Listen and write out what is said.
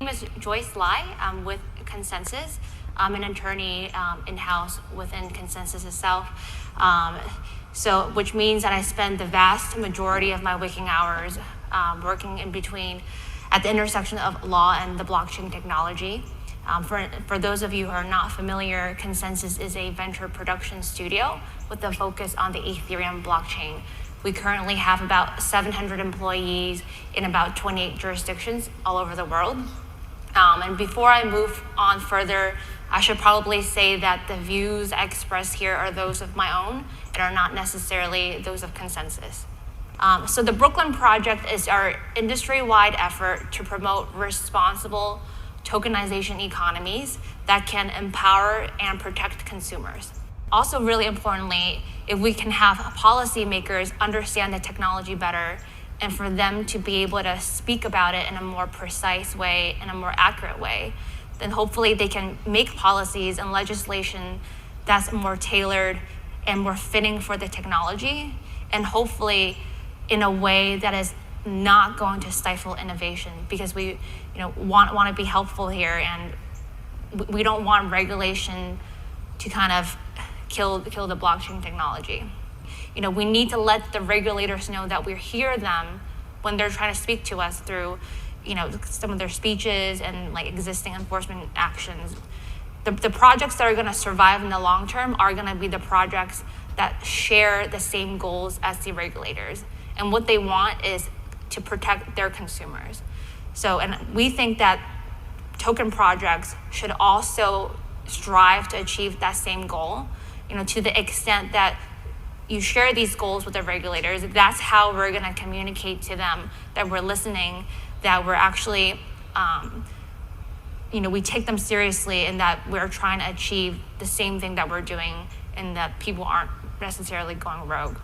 name is Joyce Lai. I'm with Consensus. I'm an attorney in-house within Consensus itself. Which means that I spend the vast majority of my waking hours working in between at the intersection of law and the blockchain technology. For those of you who are not familiar, Consensus is a venture production studio with a focus on the Ethereum blockchain. We currently have about 700 employees in about 28 jurisdictions all over the world. And before I move on further, I should probably say that the views I express here are those of my own and are not necessarily those of Consensus. So the Brooklyn Project is our industry-wide effort to promote responsible tokenization economies that can empower and protect consumers. Also, really importantly, if we can have policymakers understand the technology better and for them to be able to speak about it in a more precise way, in a more accurate way, then hopefully they can make policies and legislation that's more tailored and more fitting for the technology, and hopefully in a way that is not going to stifle innovation, because we want to be helpful here, and we don't want regulation to kind of kill the blockchain technology. We need to let the regulators know that we hear them when they're trying to speak to us through some of their speeches and like existing enforcement actions. The projects that are going to survive in the long term are going to be the projects that share the same goals as the regulators. And what they want is to protect their consumers. And we think that token projects should also strive to achieve that same goal, to the extent that you share these goals with the regulators. That's how we're going to communicate to them that we're listening, that we're actually, we take them seriously, and that we're trying to achieve the same thing that we're doing, and that people aren't necessarily going rogue.